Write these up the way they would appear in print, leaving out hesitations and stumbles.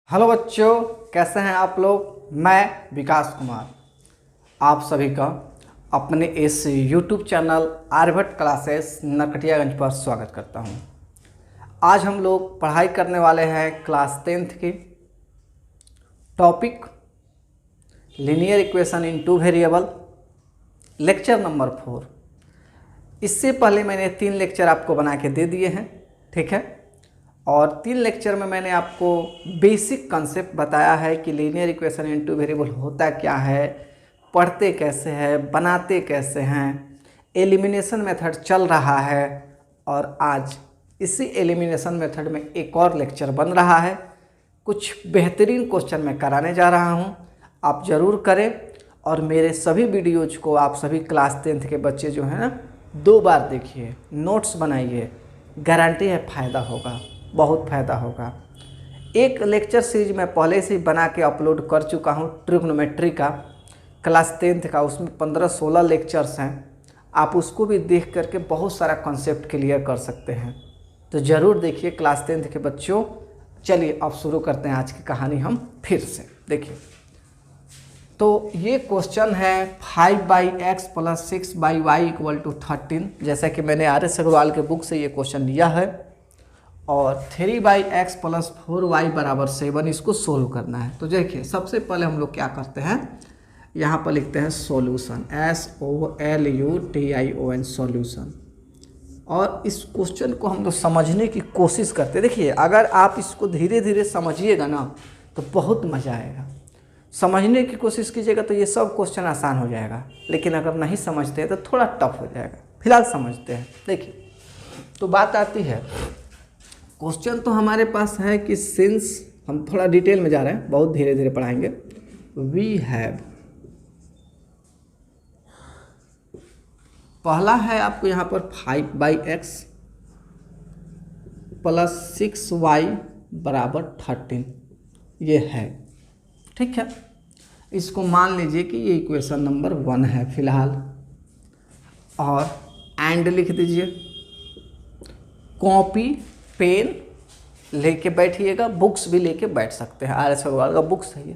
Hello बच्चों, कैसे हैं आप लोग। मैं विकास कुमार आप सभी का अपने इस YouTube channel Aryabhatta classes Narkatiaganj पर स्वागत करता हूं। आज हम लोग पढ़ाई करने वाले हैं क्लास 10th की topic linear equation in two variable, lecture number 4। इससे पहले मैंने 3 लेक्चर आपको बना के दे दिए हैं, ठीक है। और 3 लेक्चर में मैंने आपको बेसिक कंसेप्ट बताया है कि linear equation in two variable होता क्या है, पढ़ते कैसे हैं, बनाते कैसे हैं, एलिमिनेशन मेथड चल रहा है। और आज इसी एलिमिनेशन मेथड में एक और लेक्चर बन रहा है। कुछ बेहतरीन क्वेश्चन मैं कराने जा रहा हूं, आप ज़रूर करें। और मेरे सभी वीडियोज को आप सभी क्लास 10th के बच्चे जो हैं ना 2 बार देखिए, नोट्स बनाइए, गारंटी है फ़ायदा होगा, बहुत फ़ायदा होगा। एक लेक्चर सीरीज मैं पहले से ही बना के अपलोड कर चुका हूँ ट्रिग्नोमेट्री का, क्लास 10th का। उसमें 15-16 लेक्चर्स हैं, आप उसको भी देख करके बहुत सारा कॉन्सेप्ट क्लियर कर सकते हैं। तो ज़रूर देखिए क्लास 10th के बच्चों। चलिए अब शुरू करते हैं आज की कहानी हम फिर से। देखिए, तो ये क्वेश्चन है 5/x + 6/y = 13। जैसा कि मैंने आर एस अग्रवाल के बुक से ये क्वेश्चन लिया है। और 3/x + 4y = 7, इसको सोल्व करना है। तो देखिए, सबसे पहले हम लोग क्या करते हैं, यहाँ पर लिखते हैं सॉल्यूशन, SOLUTION सॉल्यूशन। और इस क्वेश्चन को हम लोग समझने की कोशिश करते हैं। देखिए, अगर आप इसको धीरे धीरे समझिएगा ना तो बहुत मज़ा आएगा। समझने की कोशिश कीजिएगा तो ये सब क्वेश्चन आसान हो जाएगा, लेकिन अगर नहीं समझते हैं तो थोड़ा टफ हो जाएगा। फिलहाल समझते हैं। देखिए, तो बात आती है, क्वेश्चन तो हमारे पास है कि सिंस, हम थोड़ा डिटेल में जा रहे हैं, बहुत धीरे धीरे पढ़ाएंगे। वी हैव, पहला है आपको यहाँ पर 5/x + 6y = 13, ये है, ठीक है। इसको मान लीजिए कि ये इक्वेशन नंबर 1 है फिलहाल। और एंड लिख दीजिए। कॉपी पेन लेके बैठिएगा, बुक्स भी लेके बैठ सकते हैं, आर एस अग्रवाल का बुक्स है ये।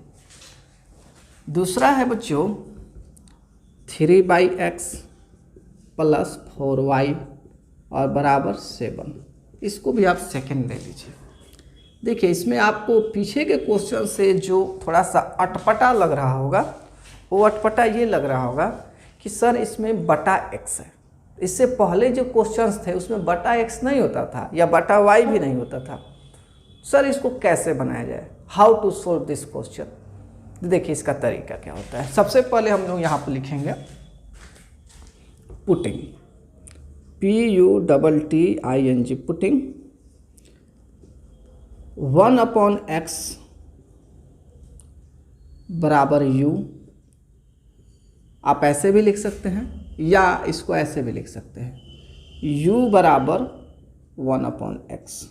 दूसरा है बच्चों 3/x + 4y = 7, इसको भी आप सेकंड ले लीजिए। देखिए, इसमें आपको पीछे के क्वेश्चन से जो थोड़ा सा अटपटा लग रहा होगा, वो अटपटा ये लग रहा होगा कि सर इसमें बटा x है। इससे पहले जो क्वेश्चंस थे उसमें बटा x नहीं होता था या बटा y भी नहीं होता था। सर इसको कैसे बनाया जाए, how to solve this question. देखिए इसका तरीका क्या होता है। सबसे पहले हम लोग यहाँ पर लिखेंगे putting, PUTTING, putting 1/x = u। आप ऐसे भी लिख सकते हैं या इसको ऐसे भी लिख सकते हैं, u = 1/x।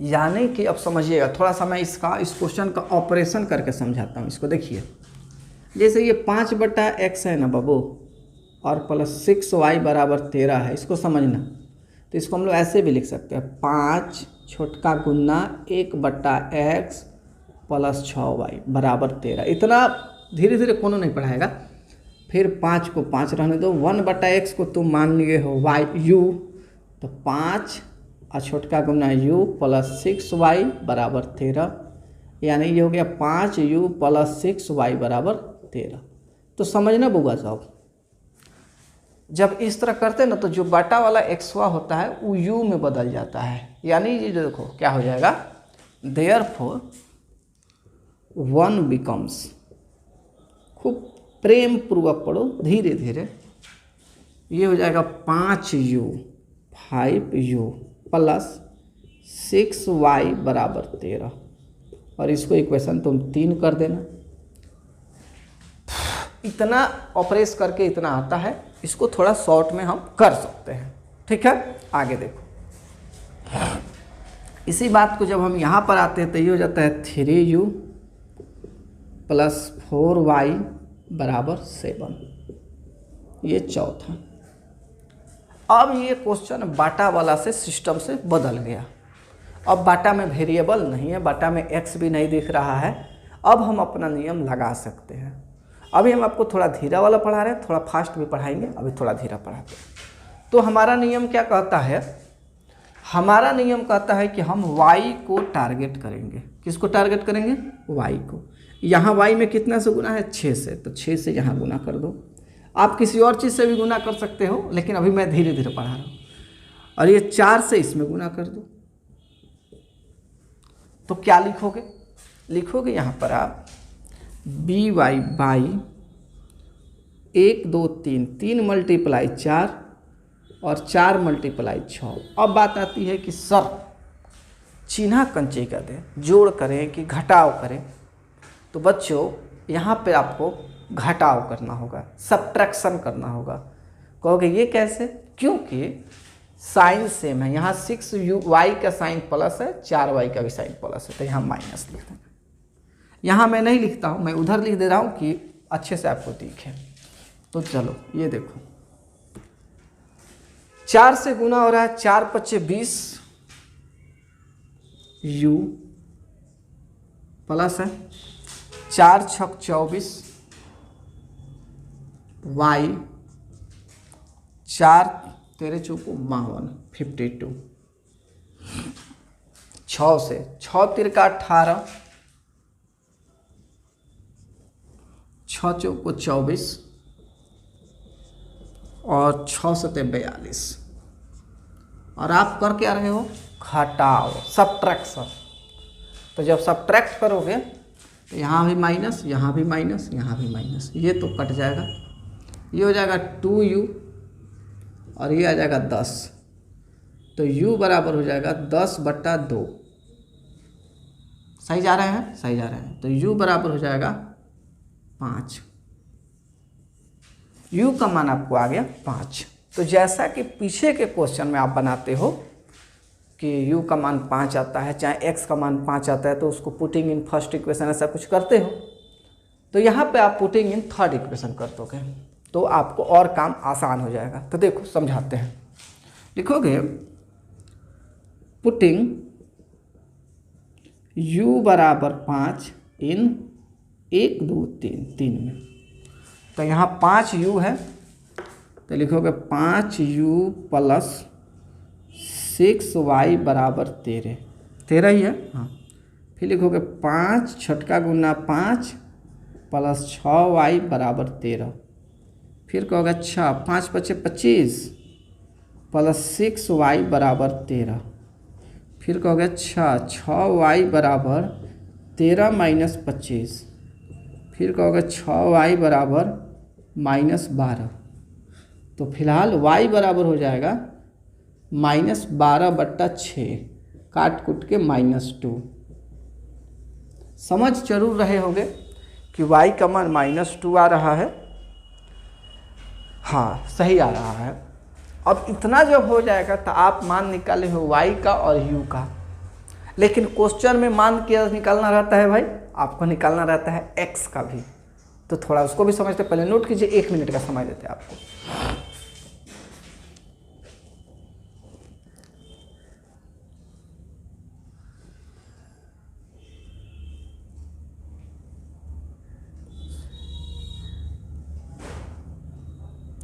यानी कि अब समझिएगा, थोड़ा सा मैं इस क्वेश्चन का ऑपरेशन करके समझाता हूँ। इसको देखिए, जैसे ये 5/x है ना बाबू, और +6y = 13 है, इसको समझना। तो इसको हम लोग ऐसे भी लिख सकते हैं, 5 छोटका गुना 1/x + 6y = 13। इतना धीरे धीरे कोनो नहीं पढ़ाएगा। फिर 5 को 5 रहने दो, 1/x को तुम मान लिए हो u, तो 5 और छोटका गुना u + 6y = 13, यानी ये हो गया 5u + 6y = 13। तो समझना बुआ साहब, जब इस तरह करते हैं ना तो जो बटा वाला एक्सवा होता है वो u में बदल जाता है। यानी ये जो देखो क्या हो जाएगा, देयरफॉर 1 बिकम्स, खूब प्रेम पूर्वक पढ़ो धीरे धीरे, ये हो जाएगा 5u + 6y = 13। और इसको इक्वेशन तुम 3 कर देना। इतना ऑपरेट करके इतना आता है, इसको थोड़ा शॉर्ट में हम कर सकते हैं, ठीक है। आगे देखो, इसी बात को जब हम यहाँ पर आते हैं तो ये हो जाता है 3u + 4y = 7, ये चौथा। अब ये क्वेश्चन बाटा वाला से सिस्टम से बदल गया। अब बाटा में वेरिएबल नहीं है, बाटा में x भी नहीं दिख रहा है। अब हम अपना नियम लगा सकते हैं। अभी हम आपको थोड़ा धीरा वाला पढ़ा रहे हैं, थोड़ा फास्ट भी पढ़ाएंगे, अभी थोड़ा धीरा पढ़ाते हैं। तो हमारा नियम क्या कहता है, हमारा नियम कहता है कि हम y को टारगेट करेंगे। किसको टारगेट करेंगे? y को। यहाँ y में कितना से गुना है? 6 से, तो 6 से यहाँ गुना कर दो। आप किसी और चीज़ से भी गुना कर सकते हो, लेकिन अभी मैं धीरे धीरे पढ़ा रहा हूँ। और ये 4 से इसमें गुना कर दो, तो क्या लिखोगे? लिखोगे यहाँ पर आप बी वाई बाई 1 2 3, 3 मल्टीप्लाई 4 और 4 मल्टीप्लाई 6। अब बात आती है कि सर चिन्ह कंचे कर दें, जोड़ करें कि घटाव करें। तो बच्चों यहाँ पे आपको घटाव करना होगा, सब्ट्रैक्शन करना होगा। कहोगे ये कैसे? क्योंकि साइन सेम है। यहाँ 6y का साइन प्लस है, 4y का भी साइन प्लस है, तो यहाँ माइनस लिखते हैं। यहाँ मैं नहीं लिखता हूँ, मैं उधर लिख दे रहा हूँ कि अच्छे से आपको दिखे। तो चलो ये देखो, 4 से गुना हो रहा है, 4 पच्चे 20 u प्लस है 4 छक 24 y, 4 तेरे चौको 52, 6 से 6 तिरका 18, 6 चौको 24 और 6 सते 42। और आप कर क्या रहे हो? घटाओ, सब्ट्रैक्शन। तो जब सब्ट्रैक्ट करोगे तो यहाँ भी माइनस, यहाँ भी माइनस, यहाँ भी माइनस, ये तो कट जाएगा। ये हो जाएगा 2u और ये आ जाएगा 10। तो u बराबर हो जाएगा 10/2। सही जा रहे हैं? सही जा रहे हैं। तो u बराबर हो जाएगा 5। u का मान आपको आ गया 5। तो जैसा कि पीछे के क्वेश्चन में आप बनाते हो कि u का मान 5 आता है, चाहे x का मान 5 आता है, तो उसको पुटिंग इन फर्स्ट इक्वेशन ऐसा कुछ करते हो, तो यहाँ पे आप पुटिंग इन थर्ड इक्वेशन कर दोगे तो आपको और काम आसान हो जाएगा। तो देखो समझाते हैं। लिखोगे पुटिंग u बराबर 5 इन 1 2 3 में, तो यहाँ 5u है, तो लिखोगे 5u प्लस 6y बराबर 13 ही है। हाँ, फिर लिखोगे 5 छठका गुना 5 प्लस 6y बराबर 13। फिर कहोगे अच्छा 5 पच्चे 25 प्लस 6y बराबर 13। फिर कहोगे अच्छा 6y बराबर 13 माइनस 25। फिर कहोगे 6y बराबर माइनस 12। तो फिलहाल y बराबर हो जाएगा -12/6, काट कुट के -2। समझ जरूर रहे होंगे कि y का मान -2 आ रहा है। हाँ सही आ रहा है। अब इतना जब हो जाएगा तो आप मान निकाले हो y का और u का, लेकिन क्वेश्चन में मान क्या निकालना रहता है भाई? आपको निकालना रहता है x का भी। तो थोड़ा उसको भी समझते, पहले नोट कीजिए, 1 मिनट का समय देते हैं आपको।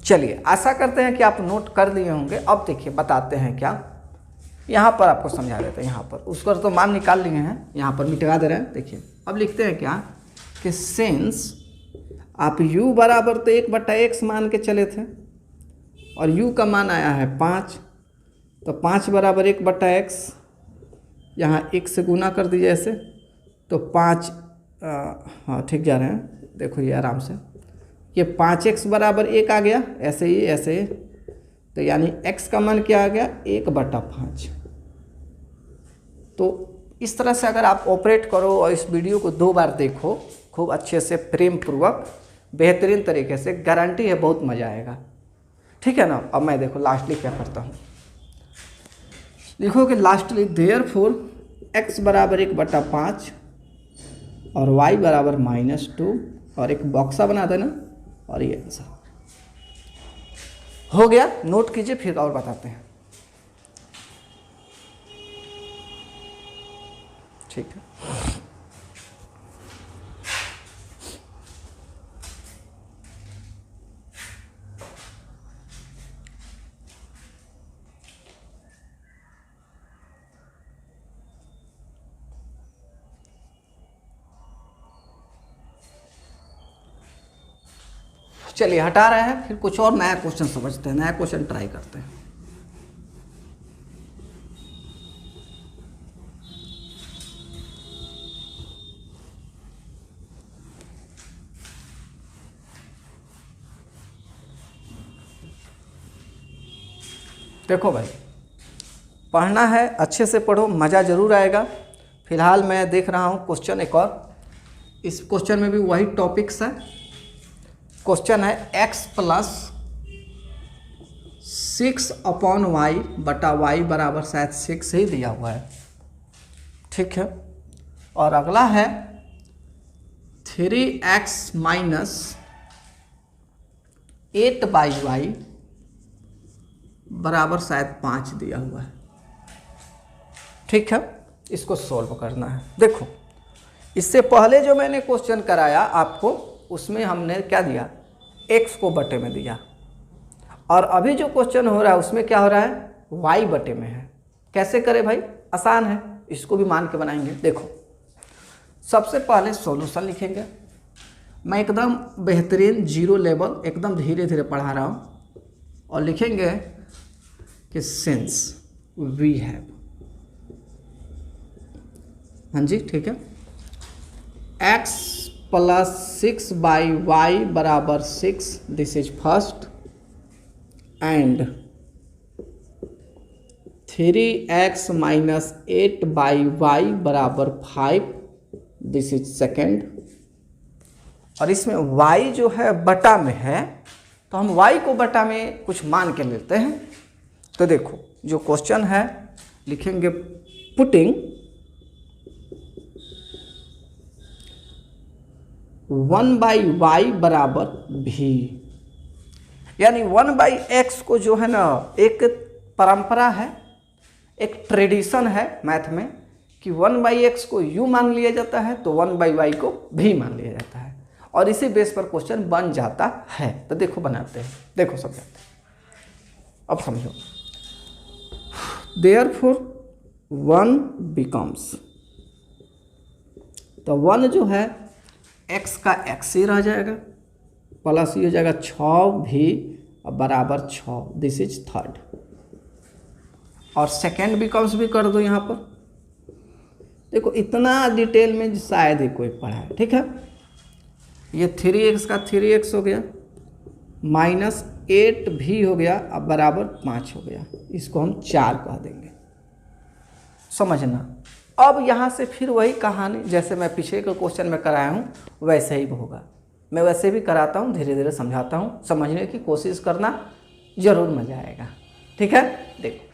चलिए आशा करते हैं कि आप नोट कर लिए होंगे। अब देखिए बताते हैं क्या, यहाँ पर आपको समझा देते हैं। यहाँ पर उसका तो मान निकाल लिए हैं, यहाँ पर मिटा दे रहे हैं। देखिए अब लिखते हैं क्या कि सिंस आप u बराबर तो 1/x मान के चले थे और u का मान आया है 5, तो 5 बराबर 1/x, यहाँ 1 से गुना कर दीजिए ऐसे, तो 5 हाँ ठीक जा रहे हैं, देखो ये आराम से, ये 5x बराबर 1 आ गया, ऐसे ही ऐसे ही। तो यानी x का मान क्या आ गया? 1/5। तो इस तरह से अगर आप ऑपरेट करो और इस वीडियो को 2 बार देखो खूब अच्छे से, प्रेम पूर्वक, बेहतरीन तरीके से, गारंटी है बहुत मज़ा आएगा। ठीक है ना? अब मैं देखो लास्टली क्या करता हूँ, लिखो कि लास्टली देयरफॉर x बराबर 1/5 और y बराबर -2 और एक बॉक्सा बना देना और ये आंसर हो गया। नोट कीजिए, फिर और बताते हैं। ठीक है। चलिए हटा रहे हैं, फिर कुछ और नया क्वेश्चन समझते हैं, नया क्वेश्चन ट्राई करते हैं। देखो भाई, पढ़ना है, अच्छे से पढ़ो, मज़ा ज़रूर आएगा। फिलहाल मैं देख रहा हूँ क्वेश्चन एक और, इस क्वेश्चन में भी वही टॉपिक्स है। क्वेश्चन है x प्लस 6/y बटा y बराबर शायद 6 ही दिया हुआ है, ठीक है। और अगला है 3x माइनस 8/y बराबर शायद 5 दिया हुआ है, ठीक है। इसको सॉल्व करना है। देखो, इससे पहले जो मैंने क्वेश्चन कराया आपको, उसमें हमने क्या दिया, x को बटे में दिया, और अभी जो क्वेश्चन हो रहा है उसमें क्या हो रहा है, y बटे में है। कैसे करें भाई, आसान है, इसको भी मान के बनाएंगे। देखो, सबसे पहले सॉल्यूशन लिखेंगे। मैं एकदम बेहतरीन जीरो लेवल, एकदम धीरे धीरे पढ़ा रहा हूँ, और लिखेंगे कि सिंस वी हैव, हाँ जी ठीक है, x प्लस 6/y बराबर 6, this is first, and 3x minus 8/y बराबर 5, दिस इज सेकेंड। और इसमें y जो है बटा में है, तो हम y को बटा में कुछ मान के लेते हैं। तो देखो, जो क्वेश्चन है लिखेंगे पुटिंग 1/y बराबर v, यानी 1/x को जो है ना, एक परंपरा है, एक ट्रेडिशन है मैथ में कि 1/x को u मान लिया जाता है, तो 1/y को v मान लिया जाता है, और इसी बेस पर क्वेश्चन बन जाता है। तो देखो बनाते हैं, देखो समझाते हैं, अब समझो। Therefore 1 becomes, तो 1 जो है x का x ही रह जाएगा, प्लस ये हो जाएगा 6v बराबर 6, दिस इज थर्ड। और सेकेंड बिकम्स भी कर दो यहाँ पर। देखो, इतना डिटेल में शायद ही कोई पढ़ा है, ठीक है। ये 3x का 3x हो गया, माइनस 8v हो गया, अब बराबर 5 हो गया, इसको हम 4 कह देंगे, समझना। अब यहाँ से फिर वही कहानी, जैसे मैं पीछे के क्वेश्चन में कराया हूँ वैसे ही होगा। मैं वैसे भी कराता हूँ, धीरे धीरे समझाता हूँ, समझने की कोशिश करना, ज़रूर मज़ा आएगा, ठीक है। देखो,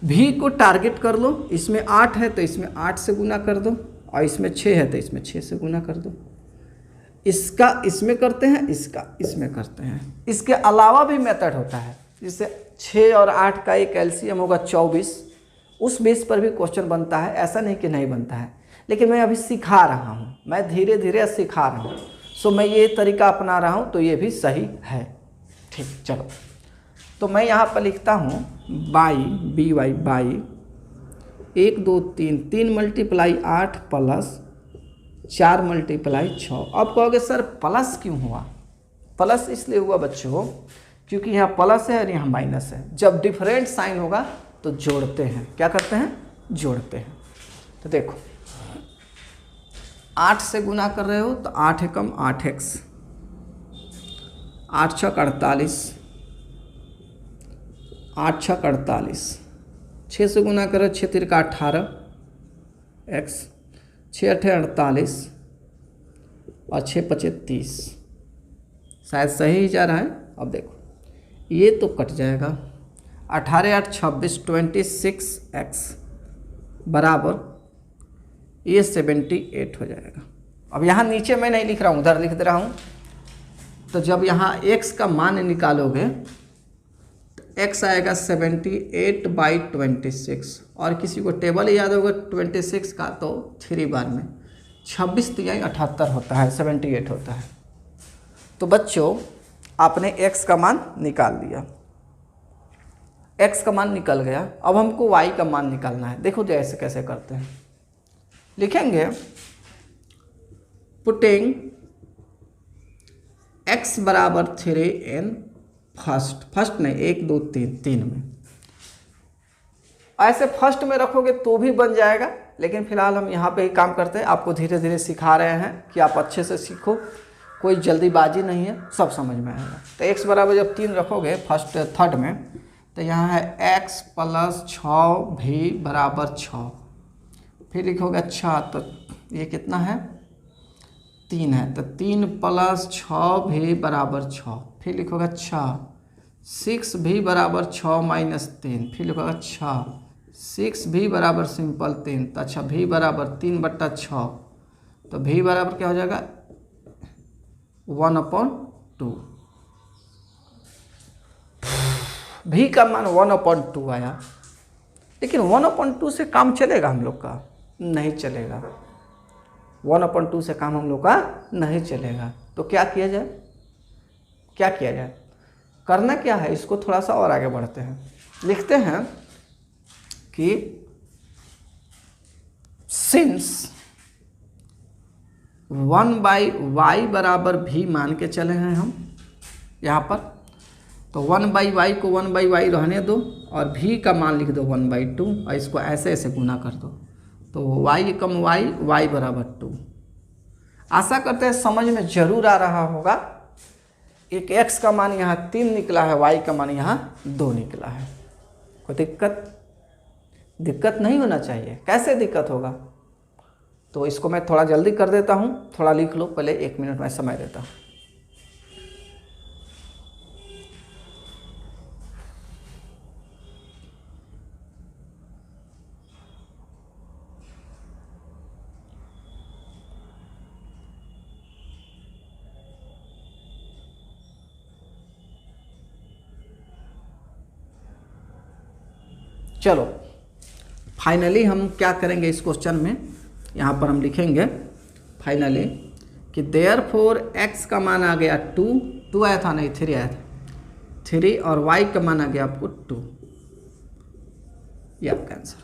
v को टारगेट कर लो, इसमें 8 है तो इसमें 8 से गुना कर दो, और इसमें 6 है तो इसमें 6 से गुना कर दो। इसका इसमें करते हैं, इसका इसमें करते हैं। इसके अलावा भी मेथड होता है, जिससे 6 और 8 का एक एलसीएम होगा 24, उस बेस पर भी क्वेश्चन बनता है। ऐसा नहीं कि नहीं बनता है, लेकिन मैं अभी सिखा रहा हूँ, मैं धीरे धीरे सिखा रहा हूँ, सो मैं ये तरीका अपना रहा हूँ, तो ये भी सही है, ठीक। चलो, तो मैं यहाँ पर लिखता हूँ बाई 1 2 3 मल्टीप्लाई 8 प्लस 4 मल्टीप्लाई 6। अब कहोगे सर प्लस क्यों हुआ? प्लस इसलिए हुआ बच्चों क्योंकि यहाँ प्लस है और यहाँ माइनस है। जब डिफरेंट साइन होगा तो जोड़ते हैं, क्या करते हैं? जोड़ते हैं। तो देखो 8 से गुना कर रहे हो तो 8 एकम 8x, 8 छक 48, 8 छक 48, 6 से गुना करो 6 तिरका 18x, 6 अठे 48 और 6 पचे 30। शायद सही ही जा रहा है। अब देखो ये तो कट जाएगा, 18 8 26 26x बराबर ये 78 हो जाएगा। अब यहाँ नीचे मैं नहीं लिख रहा हूँ, उधर लिख दे रहा हूँ। तो जब यहाँ x का मान निकालोगे तो x आएगा 78/26 और किसी को टेबल याद होगा 26 का तो 3 बार में 26 तिहाई 78 होता है, 78 होता है। तो बच्चों आपने x का मान निकाल लिया, x का मान निकल गया। अब हमको y का मान निकालना है। देखो जो ऐसे कैसे करते हैं, लिखेंगे पुटिंग x बराबर 3 इन फर्स्ट नहीं 1 2 3 में। ऐसे फर्स्ट में रखोगे तो भी बन जाएगा, लेकिन फिलहाल हम यहाँ पे ही काम करते हैं। आपको धीरे धीरे सिखा रहे हैं कि आप अच्छे से सीखो, कोई जल्दीबाजी नहीं है, सब समझ में आएगा। तो x बराबर जब 3 रखोगे फर्स्ट थर्ड में, तो यहाँ है x + 6v बराबर 6। फिर लिखोगे अच्छा तो ये कितना है 3 है, तो 3 + 6v बराबर 6। फिर लिखोगे अच्छा 6v बराबर 6 - 3। फिर लिखोगे अच्छा 6v बराबर सिंपल 3। तो अच्छा v बराबर 3/6, तो v बराबर क्या हो जाएगा 1/2। v का मान 1/2 आया, लेकिन 1/2 से काम चलेगा हम लोग का? नहीं चलेगा। 1/2 से काम हम लोग का नहीं चलेगा। तो क्या किया जाए, क्या किया जाए, करना क्या है, इसको थोड़ा सा और आगे बढ़ते हैं। लिखते हैं कि सिंस 1/y बराबर v मान के चले हैं हम यहाँ पर, तो 1/y को 1/y रहने दो और v का मान लिख दो 1/2 और इसको ऐसे ऐसे गुना कर दो, तो y कम y बराबर 2। आशा करते हैं समझ में जरूर आ रहा होगा। एक x का मान यहाँ 3 निकला है, y का मान यहाँ 2 निकला है। कोई दिक्कत नहीं होना चाहिए। कैसे दिक्कत होगा, तो इसको मैं थोड़ा जल्दी कर देता हूँ, थोड़ा लिख लो, पहले 1 मिनट में समय देता हूँ। चलो फाइनली हम क्या करेंगे इस क्वेश्चन में, यहाँ पर हम लिखेंगे फाइनली कि देयरफॉर x का मान आ गया 2 आया था, नहीं 3 आया था, 3 और y का मान आ गया आपको 2। ये आपका आंसर।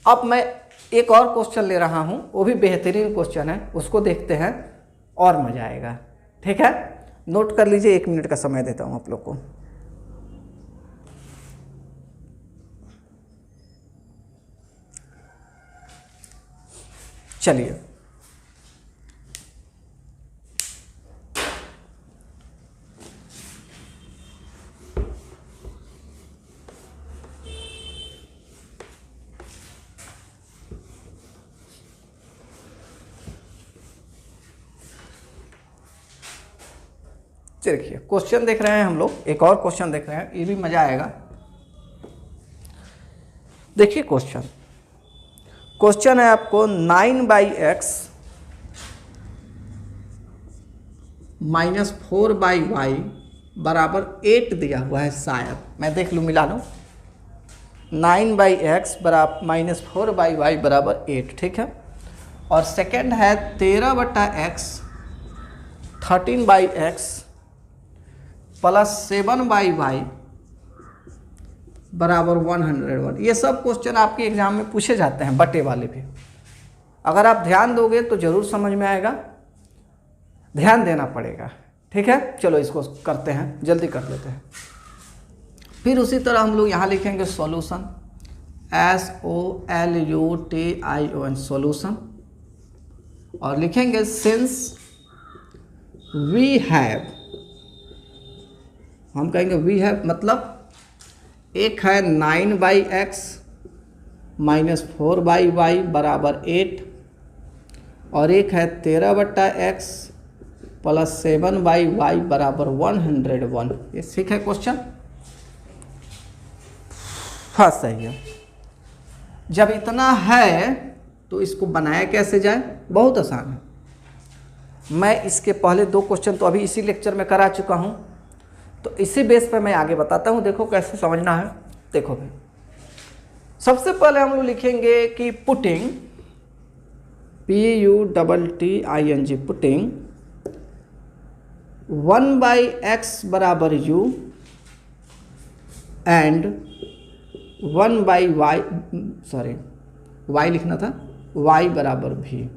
अब मैं एक और क्वेश्चन ले रहा हूँ, वो भी बेहतरीन क्वेश्चन है, उसको देखते हैं और मजा आएगा। ठीक है, नोट कर लीजिए, 1 मिनट का समय देता हूँ आप लोग को। चलिए देखिए क्वेश्चन देख रहे हैं हम लोग, एक और क्वेश्चन देख रहे हैं, ये भी मजा आएगा। देखिए क्वेश्चन है आपको 9/x - 4/y बराबर 8 दिया हुआ है। शायद मैं देख लूँ, मिला लूँ। 9/x बराबर -4/y बराबर 8, ठीक है। और सेकंड है 13/x 13/x प्लस 7/y बराबर 101। ये सब क्वेश्चन आपके एग्जाम में पूछे जाते हैं, बटे वाले भी। अगर आप ध्यान दोगे तो ज़रूर समझ में आएगा, ध्यान देना पड़ेगा। ठीक है, चलो इसको करते हैं, जल्दी कर लेते हैं। फिर उसी तरह हम लोग यहाँ लिखेंगे सॉल्यूशन, SOLUTION सॉल्यूशन, और लिखेंगे सिंस वी हैव, हम कहेंगे वी हैव मतलब एक है 9/x - 4/y बराबर 8 और एक है 13/x प्लस 7/y बराबर 101। ये ठीक है क्वेश्चन? हाँ सही है। जब इतना है तो इसको बनाया कैसे जाए, बहुत आसान है। मैं इसके पहले 2 क्वेश्चन तो अभी इसी लेक्चर में करा चुका हूँ, तो इसी बेस पर मैं आगे बताता हूँ, देखो कैसे समझना है। देखो भाई, सबसे पहले हम लोग लिखेंगे कि पुटिंग, PUTTING, पुटिंग 1/x बराबर u and 1/y, sorry y लिखना था, y बराबर v।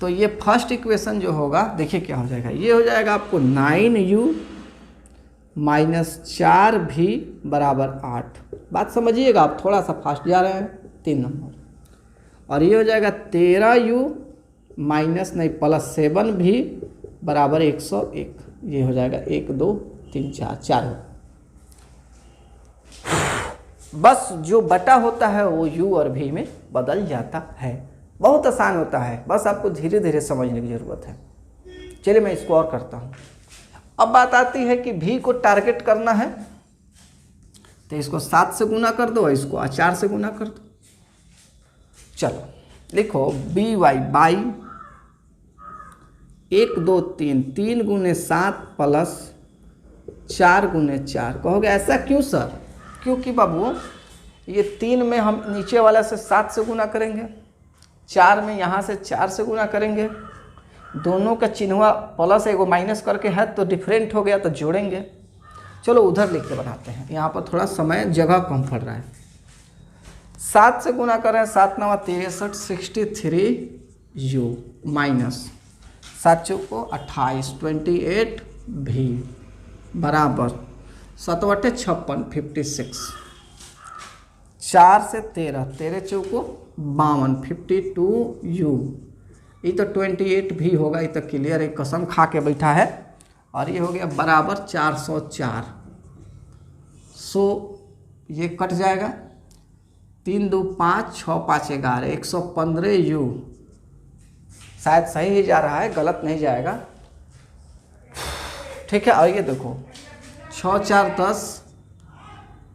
तो ये फर्स्ट इक्वेशन जो होगा, देखिए क्या हो जाएगा, ये हो जाएगा आपको 9u माइनस 4v बराबर 8। बात समझिएगा, आप थोड़ा सा फास्ट जा रहे हैं, 3 नंबर। और ये हो जाएगा 13u माइनस नहीं प्लस 7v बराबर 101। ये हो जाएगा 1 2 3 4 हो। बस जो बटा होता है वो u और v में बदल जाता है। बहुत आसान होता है, बस आपको धीरे धीरे समझने की ज़रूरत है। चलिए मैं इसको और करता हूँ। अब बात आती है कि v को टारगेट करना है, तो इसको 7 से गुना कर दो, इसको 4 से गुना कर दो। चलो लिखो by बाई 1 2 3, 3 गुने 7 प्लस 4 गुने 4। कहोगे ऐसा क्यों सर? क्योंकि बाबू ये 3 में हम नीचे वाला से 7 से गुना करेंगे, 4 में यहाँ से 4 से गुना करेंगे, दोनों का चिन्हवा प्लस एगो माइनस करके है तो डिफरेंट हो गया तो जोड़ेंगे। चलो उधर लिख के बनाते हैं, यहाँ पर थोड़ा समय जगह कम पड़ रहा है। 7 से गुना करें, 7 9 63 63u माइनस 7 चौको 28 28v बराबर 7 बटे 56 56। 4 से 13 13 चौको 52 52u। ये तो 28 भी होगा, ये तो क्लियर है, कसम खा के बैठा है। और ये हो गया बराबर 404। सो ये कट जाएगा, 3 2 5 6 5 11 115u। शायद सही ही जा रहा है, गलत नहीं जाएगा, ठीक है। और ये देखो 6 4 10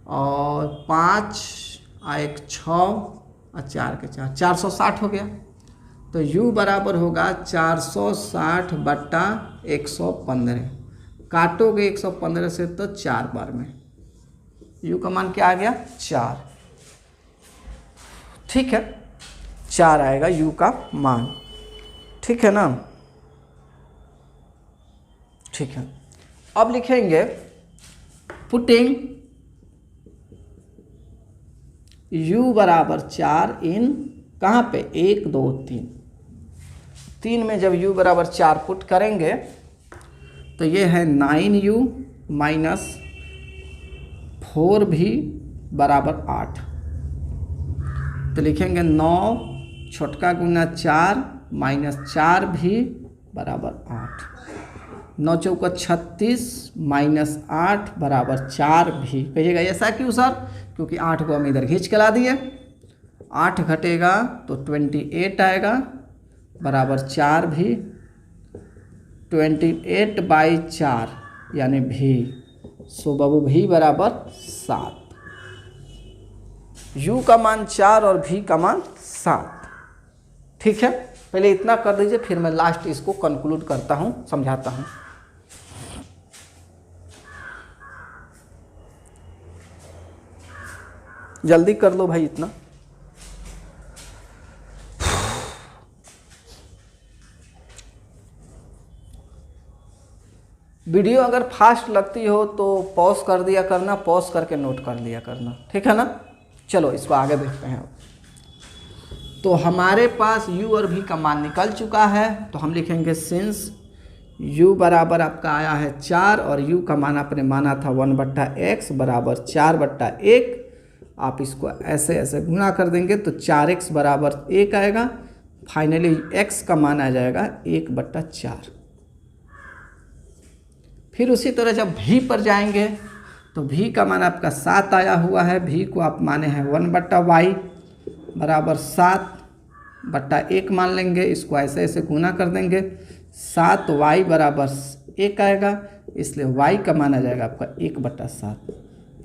और 5 1 6 और 4 के 4 460 हो गया। तो u बराबर होगा 460 बट्टा 115। काटोगे 115 से तो 4 बार में u का मान क्या आ गया 4, ठीक है, 4 आएगा u का मान, ठीक है ना। ठीक है, अब लिखेंगे पुटिंग u बराबर 4 इन कहाँ पे 1 2 3। 3 में जब u बराबर 4 पुट करेंगे तो ये है 9u माइनस 4v बराबर 8। तो लिखेंगे 9 छोटका गुना 4 माइनस 4v बराबर 8। 9 चौका 36 माइनस 8 बराबर 4v। कहिएगा ऐसा क्यों सर? क्योंकि 8 को हम इधर खींच के ला दिए, 8 घटेगा तो 28 आएगा बराबर 4v। 28/4 यानी v। सो बाबू v बराबर 7। u का मान 4 और v का मान 7, ठीक है। पहले इतना कर दीजिए, फिर मैं लास्ट इसको कंक्लूड करता हूँ, समझाता हूँ। जल्दी कर लो भाई इतना। वीडियो अगर फास्ट लगती हो तो पॉज कर दिया करना, पॉज करके नोट कर लिया करना, ठीक है ना। चलो इसको आगे देखते हैं। तो हमारे पास u और v का मान निकल चुका है, तो हम लिखेंगे सिंस u बराबर आपका आया है 4 और u का मान आपने माना था 1/x बराबर 4/1। आप इसको ऐसे ऐसे गुना कर देंगे तो 4x बराबर 1 आएगा। फाइनली x का मान आ जाएगा 1/4। फिर उसी तरह जब v पर जाएंगे तो v का मान आपका 7 आया हुआ है। v को आप माने हैं 1/y बराबर 7/1 मान लेंगे। इसको ऐसे ऐसे गुना कर देंगे, 7y बराबर 1 आएगा, इसलिए y का मान आ जाएगा आपका 1/7।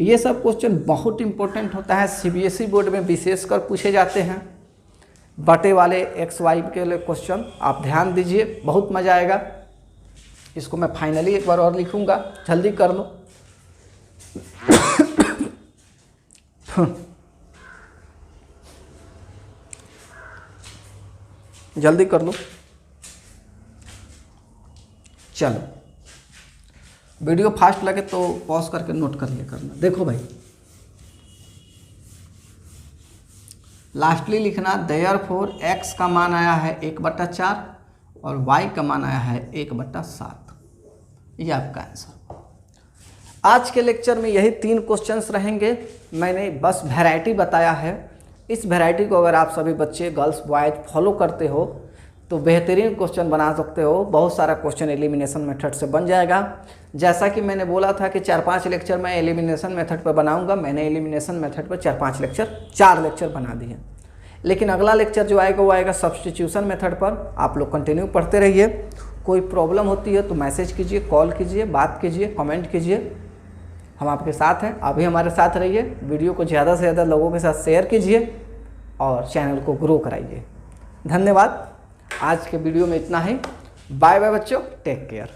ये सब क्वेश्चन बहुत इंपॉर्टेंट होता है, CBSE बोर्ड में विशेषकर पूछे जाते हैं। बटे वाले x y के लिए क्वेश्चन आप ध्यान दीजिए, बहुत मज़ा आएगा। इसको मैं फाइनली एक बार और लिखूंगा, जल्दी कर लो। जल्दी कर लो। चलो, वीडियो फास्ट लगे तो पॉज करके नोट कर लिया करना। देखो भाई, लास्टली लिखना देयरफॉर x का मान आया है 1/4 और y का मान आया है 1/7। ये आपका आंसर। आज के लेक्चर में यही 3 क्वेश्चंस रहेंगे। मैंने बस वैरायटी बताया है। इस वैरायटी को अगर आप सभी बच्चे गर्ल्स बॉयज फॉलो करते हो तो बेहतरीन क्वेश्चन बना सकते हो। बहुत सारा क्वेश्चन एलिमिनेशन मेथड से बन जाएगा। जैसा कि मैंने बोला था कि 4-5 लेक्चर मैं एलिमिनेशन मेथड पर बनाऊंगा, मैंने एलिमिनेशन मेथड पर 4 लेक्चर बना दिए। लेकिन अगला लेक्चर जो आएगा वो आएगा सब्स्टिट्यूशन मेथड पर। आप लोग कंटिन्यू पढ़ते रहिए। कोई प्रॉब्लम होती है तो मैसेज कीजिए, कॉल कीजिए, बात कीजिए, कमेंट कीजिए। हम आपके साथ हैं, अभी हमारे साथ रहिए। वीडियो को ज़्यादा से ज़्यादा लोगों के साथ शेयर कीजिए और चैनल को ग्रो कराइए। धन्यवाद। आज के वीडियो में इतना ही। बाय बाय बच्चों, टेक केयर।